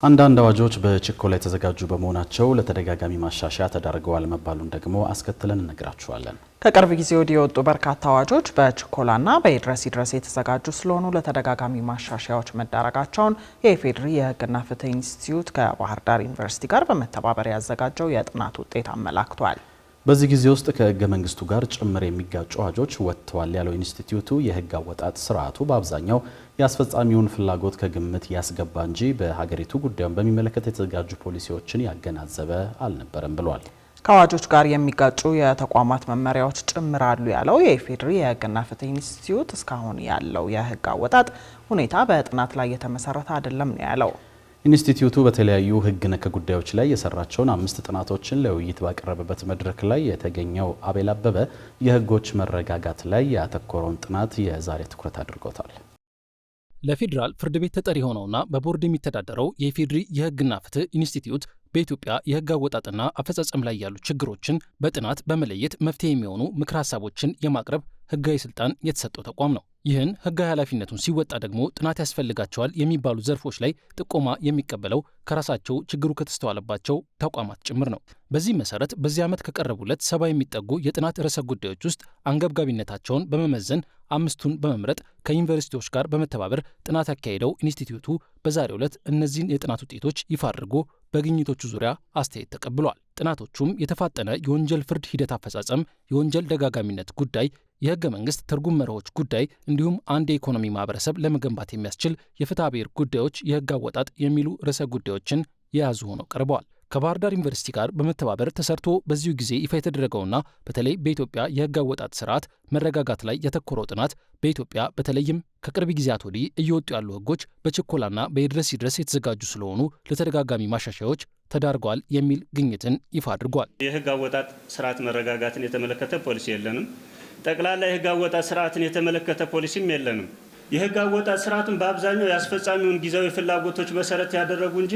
አንዳንድ አዋጆች በችኮላ የተዘጋጁ በመሆናቸው ለተደጋጋሚ ማሻሻያ ተዳርገዋል መባሉን ደግሞ አስከትለን እንነግራችኋለን። ከቅርብ ጊዜ ወዲህ የወጡ በርካታ አዋጆች በችኮላና በይድረስ የተዘጋጁ ስለሆኑ ለተደጋጋሚ ማሻሻያዎች መዳረጋቸውን የኢፌዴሪ የሕግና ፍትህ ኢንስቲትዩት ከባህር ዳር ዩኒቨርሲቲ ጋር በመተባበር ያዘጋጀው የጥናት ውጤት አመላክቷል። በዚህ ጊዜ ውስጥ ከሕገ መንግስቱ ጋር ጭምር የሚጋጩ አዋጆች ወጥተዋል ያለው ኢንስቲትዩቱ የሕግ አወጣጥ ስርዓቱ በአብዛኛው የአስፈጻሚውን ፍላጎት ከግምት ያስገባ እንጂ በሀገሪቱ ጉዳዩን በሚመለከት የተዘጋጁ ፖሊሲዎችን ያገናዘበ አልነበረም ብሏል። ከአዋጆች ጋር የሚጋጩ የተቋማት መመሪያዎች ጭምር አሉ ያለው የኢፌዴሪ የሕግና ፍትህ ኢንስቲትዩት እስካሁን ያለው የሕግ አወጣጥ ሁኔታ በጥናት ላይ የተመሰረተ አይደለም ነው ያለው። ኢንስቲትዩቱ በተለያዩ ሕግ ነክ ጉዳዮች ላይ የሰራቸውን 5 ጥናቶችን ለውይይት ባቀረበበት መድረክ ላይ የተገኘው አቤል አበበ የሕጎች መረጋጋት ላይ ያተኮረውን ጥናት የዛሬ ትኩረት አድርጎታል። ለፌዴራል ፍርድ ቤት ተጠሪ ሆነውና በቦርድ የሚተዳደረው የኢፌዴሪ የሕግና ፍትህ ኢንስቲትዩት በኢትዮጵያ የሕግ አወጣጥና አፈጻጸም ላይ ያሉ ችግሮችን በጥናት በመለየት መፍትሄ የሚሆኑ ምክር ሀሳቦችን የማቅረብ ሕጋዊ ስልጣን የተሰጠው ተቋም ነው። ይህን ሕጋዊ ኃላፊነቱን ሲወጣ ደግሞ ጥናት ያስፈልጋቸዋል የሚባሉ ዘርፎች ላይ ጥቆማ የሚቀበለው ከራሳቸው ችግሩ ከተስተዋለባቸው ተቋማት ጭምር ነው። በዚህ መሰረት በዚህ ዓመት ከቀረቡለት 70 የሚጠጉ የጥናት ርዕሰ ጉዳዮች ውስጥ አንገብጋቢነታቸውን በመመዘን 5ቱን በመምረጥ ከዩኒቨርሲቲዎች ጋር በመተባበር ጥናት ያካሄደው ኢንስቲትዩቱ በዛሬው ዕለት እነዚህን የጥናት ውጤቶች ይፋ አድርጎ በግኝቶቹ ዙሪያ አስተያየት ተቀብሏል። ጥናቶቹም የተፋጠነ የወንጀል ፍርድ ሂደት አፈጻጸም፣ የወንጀል ደጋጋሚነት ጉዳይ፣ የሕገ መንግስት ትርጉም መርሆች ጉዳይ እንዲሁም አንድ የኢኮኖሚ ማህበረሰብ ለመገንባት የሚያስችል የፍትሐ ብሔር ጉዳዮች የሕግ አወጣጥ የሚሉ ርዕሰ ጉዳዮችን የያዙ ሆነው ቀርበዋል። ከባህር ዳር ዩኒቨርሲቲ ጋር በመተባበር ተሰርቶ በዚሁ ጊዜ ይፋ የተደረገውና በተለይ በኢትዮጵያ የሕግ አወጣጥ ስርዓት መረጋጋት ላይ ያተኮረው ጥናት በኢትዮጵያ በተለይም ከቅርብ ጊዜያት ወዲህ እየወጡ ያሉ ሕጎች በችኮላና በይድረስ የተዘጋጁ ስለሆኑ ለተደጋጋሚ ማሻሻያዎች ተዳርገዋል የሚል ግኝትን ይፋ አድርጓል። የሕግ አወጣጥ ስርዓት መረጋጋትን የተመለከተ ፖሊሲ የለንም። ጠቅላላ የሕግ አወጣጥ ስርዓትን የተመለከተ ፖሊሲም የለንም። የሕግ አወጣጥ ስርዓቱን በአብዛኛው የአስፈጻሚውን ጊዜያዊ ፍላጎቶች መሰረት ያደረጉ እንጂ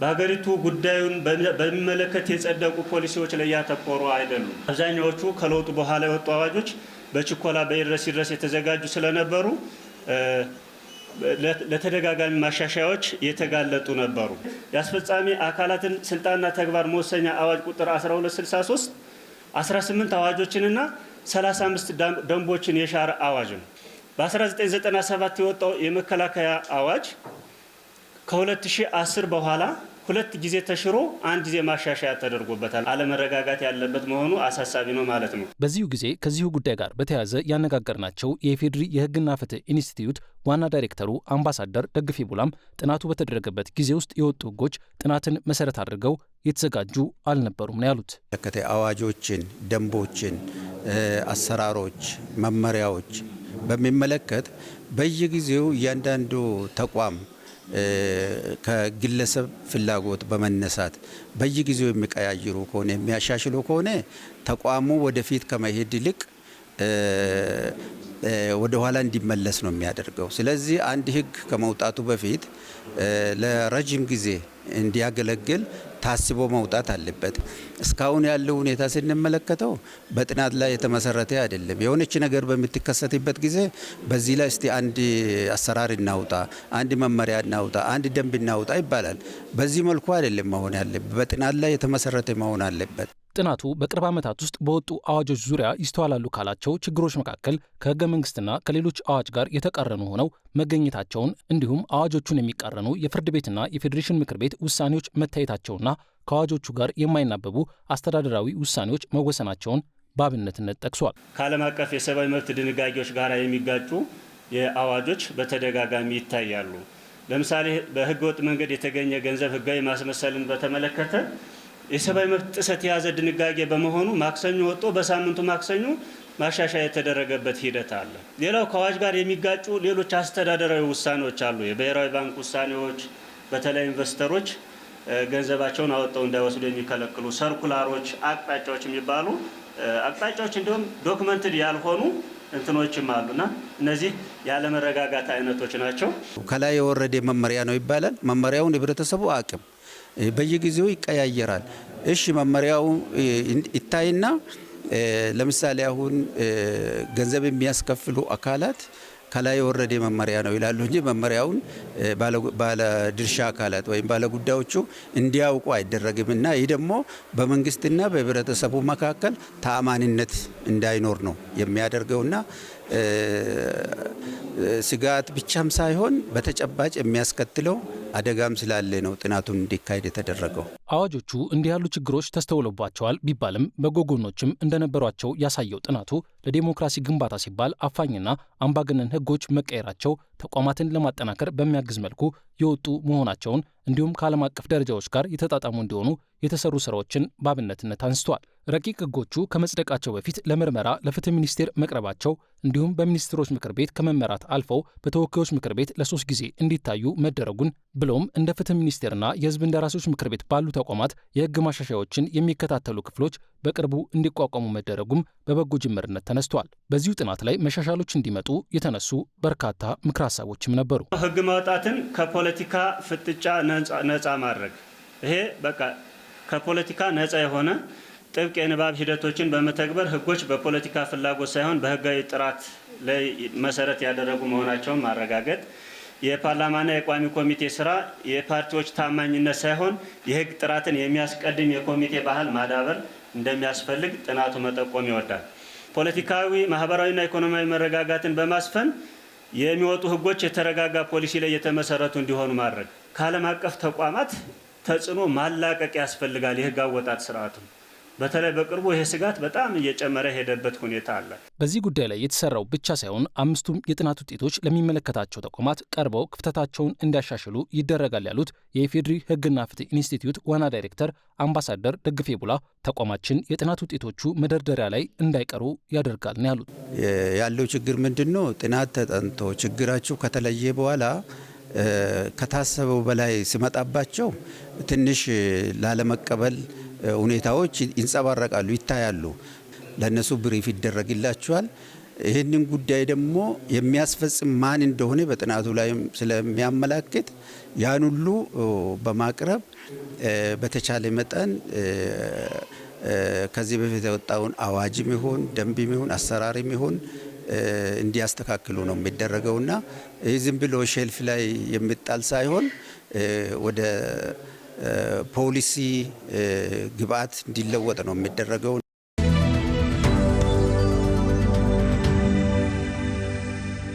በሀገሪቱ ጉዳዩን በሚመለከት የጸደቁ ፖሊሲዎች ላይ ያተኮሩ አይደሉም። አብዛኛዎቹ ከለውጡ በኋላ የወጡ አዋጆች በችኮላ በይድረስ የተዘጋጁ ስለነበሩ ለተደጋጋሚ ማሻሻያዎች የተጋለጡ ነበሩ። የአስፈጻሚ አካላትን ስልጣንና ተግባር መወሰኛ አዋጅ ቁጥር 1263 18 አዋጆችንና 35 ደንቦችን የሻረ አዋጅ ነው። በ1997 የወጣው የመከላከያ አዋጅ ከ2010 በኋላ 2 ጊዜ ተሽሮ 1 ጊዜ ማሻሻያ ተደርጎበታል። አለመረጋጋት ያለበት መሆኑ አሳሳቢ ነው ማለት ነው። በዚሁ ጊዜ ከዚሁ ጉዳይ ጋር በተያያዘ ያነጋገርናቸው የኢፌዴሪ የሕግና ፍትህ ኢንስቲትዩት ዋና ዳይሬክተሩ አምባሳደር ደግፌ ቡላም ጥናቱ በተደረገበት ጊዜ ውስጥ የወጡ ሕጎች ጥናትን መሰረት አድርገው የተዘጋጁ አልነበሩም ነው ያሉት። አዋጆችን፣ ደንቦችን፣ አሰራሮች፣ መመሪያዎች በሚመለከት በየጊዜው እያንዳንዱ ተቋም ከግለሰብ ፍላጎት በመነሳት በየጊዜው የሚቀያይሩ ከሆነ የሚያሻሽሉ ከሆነ ተቋሙ ወደፊት ከመሄድ ይልቅ ወደ ኋላ እንዲመለስ ነው የሚያደርገው። ስለዚህ አንድ ሕግ ከመውጣቱ በፊት ለረጅም ጊዜ እንዲያገለግል ታስቦ መውጣት አለበት። እስካሁን ያለው ሁኔታ ስንመለከተው በጥናት ላይ የተመሰረተ አይደለም። የሆነች ነገር በምትከሰትበት ጊዜ በዚህ ላይ እስቲ አንድ አሰራር እናውጣ፣ አንድ መመሪያ እናውጣ፣ አንድ ደንብ እናውጣ ይባላል። በዚህ መልኩ አይደለም መሆን ያለበት። በጥናት ላይ የተመሰረተ መሆን አለበት። ጥናቱ በቅርብ ዓመታት ውስጥ በወጡ አዋጆች ዙሪያ ይስተዋላሉ ካላቸው ችግሮች መካከል ከሕገ መንግስትና ከሌሎች አዋጅ ጋር የተቃረኑ ሆነው መገኘታቸውን እንዲሁም አዋጆቹን የሚቃረኑ የፍርድ ቤትና የፌዴሬሽን ምክር ቤት ውሳኔዎች መታየታቸውና ከአዋጆቹ ጋር የማይናበቡ አስተዳደራዊ ውሳኔዎች መወሰናቸውን በአብነትነት ጠቅሷል። ከዓለም አቀፍ የሰብአዊ መብት ድንጋጌዎች ጋር የሚጋጩ የአዋጆች በተደጋጋሚ ይታያሉ። ለምሳሌ በህገወጥ መንገድ የተገኘ ገንዘብ ሕጋዊ ማስመሰልን በተመለከተ የሰብአዊ መብት ጥሰት የያዘ ድንጋጌ በመሆኑ ማክሰኞ ወጥቶ በሳምንቱ ማክሰኞ ማሻሻያ የተደረገበት ሂደት አለ። ሌላው ከአዋጅ ጋር የሚጋጩ ሌሎች አስተዳደራዊ ውሳኔዎች አሉ። የብሔራዊ ባንክ ውሳኔዎች፣ በተለይ ኢንቨስተሮች ገንዘባቸውን አወጣው እንዳይወስዱ የሚከለክሉ ሰርኩላሮች፣ አቅጣጫዎች የሚባሉ አቅጣጫዎች እንዲሁም ዶክመንትድ ያልሆኑ እንትኖችም አሉና እነዚህ ያለመረጋጋት አይነቶች ናቸው። ከላይ የወረደ መመሪያ ነው ይባላል። መመሪያውን ህብረተሰቡ አቅም በየጊዜው ይቀያየራል። እሺ መመሪያው ይታይና ለምሳሌ አሁን ገንዘብ የሚያስከፍሉ አካላት ከላይ የወረደ መመሪያ ነው ይላሉ እንጂ መመሪያውን ባለድርሻ አካላት ወይም ባለጉዳዮቹ እንዲያውቁ አይደረግምና ይህ ደግሞ በመንግስትና በህብረተሰቡ መካከል ተአማኒነት እንዳይኖር ነው የሚያደርገውና ስጋት ብቻም ሳይሆን በተጨባጭ የሚያስከትለው አደጋም ስላለ ነው ጥናቱን እንዲካሄድ የተደረገው። አዋጆቹ እንዲህ ያሉ ችግሮች ተስተውሎባቸዋል ቢባልም በጎ ጎኖችም እንደነበሯቸው ያሳየው ጥናቱ ለዲሞክራሲ ግንባታ ሲባል አፋኝና አምባገነን ህጎች መቀየራቸው ተቋማትን ለማጠናከር በሚያግዝ መልኩ የወጡ መሆናቸውን እንዲሁም ከዓለም አቀፍ ደረጃዎች ጋር የተጣጣሙ እንዲሆኑ የተሰሩ ስራዎችን በአብነትነት አንስተዋል። ረቂቅ ህጎቹ ከመጽደቃቸው በፊት ለምርመራ ለፍትህ ሚኒስቴር መቅረባቸው እንዲሁም በሚኒስትሮች ምክር ቤት ከመመራት አልፈው በተወካዮች ምክር ቤት ለ3 ጊዜ እንዲታዩ መደረጉን ብሎም እንደ ፍትህ ሚኒስቴርና የህዝብ እንደራሴዎች ምክር ቤት ባሉ ተቋማት የህግ ማሻሻያዎችን የሚከታተሉ ክፍሎች በቅርቡ እንዲቋቋሙ መደረጉም በበጎ ጅምርነት ተነስቷል። በዚሁ ጥናት ላይ መሻሻሎች እንዲመጡ የተነሱ በርካታ ምክረ ሀሳቦችም ነበሩ። ህግ ማውጣትን ከፖለቲካ ፍጥጫ ነፃ ማድረግ፣ ይሄ በቃ ከፖለቲካ ነፃ የሆነ ጥብቅ የንባብ ሂደቶችን በመተግበር ህጎች በፖለቲካ ፍላጎት ሳይሆን በህጋዊ ጥራት ላይ መሰረት ያደረጉ መሆናቸውን ማረጋገጥ፣ የፓርላማና የቋሚ ኮሚቴ ስራ የፓርቲዎች ታማኝነት ሳይሆን የህግ ጥራትን የሚያስቀድም የኮሚቴ ባህል ማዳበር እንደሚያስፈልግ ጥናቱ መጠቆም ይወዳል። ፖለቲካዊ፣ ማህበራዊና ኢኮኖሚያዊ መረጋጋትን በማስፈን የሚወጡ ህጎች የተረጋጋ ፖሊሲ ላይ የተመሰረቱ እንዲሆኑ ማድረግ፣ ከዓለም አቀፍ ተቋማት ተጽዕኖ ማላቀቅ ያስፈልጋል። የህግ አወጣጥ ስርዓቱ በተለይ በቅርቡ ይሄ ስጋት በጣም እየጨመረ ሄደበት ሁኔታ አለ። በዚህ ጉዳይ ላይ የተሰራው ብቻ ሳይሆን 5ቱም የጥናት ውጤቶች ለሚመለከታቸው ተቋማት ቀርበው ክፍተታቸውን እንዲያሻሽሉ ይደረጋል ያሉት የኢፌዴሪ ህግና ፍትህ ኢንስቲትዩት ዋና ዳይሬክተር አምባሳደር ደግፌ ቡላ ተቋማችን የጥናት ውጤቶቹ መደርደሪያ ላይ እንዳይቀሩ ያደርጋል ነው ያሉት። ያለው ችግር ምንድነው? ጥናት ተጠንቶ ችግራቸው ከተለየ በኋላ ከታሰበው በላይ ሲመጣባቸው ትንሽ ላለመቀበል ሁኔታዎች ይንጸባረቃሉ፣ ይታያሉ። ለነሱ ብሪፍ ይደረግላቸዋል። ይህንን ጉዳይ ደግሞ የሚያስፈጽም ማን እንደሆነ በጥናቱ ላይ ስለሚያመላክት ያን ሁሉ በማቅረብ በተቻለ መጠን ከዚህ በፊት የወጣውን አዋጅም ይሁን ደንብም ይሁን አሰራርም ይሁን እንዲያስተካክሉ ነው የሚደረገውና ይህ ዝም ብሎ ሼልፍ ላይ የሚጣል ሳይሆን ወደ ፖሊሲ ግብዓት እንዲለወጥ ነው የሚደረገው።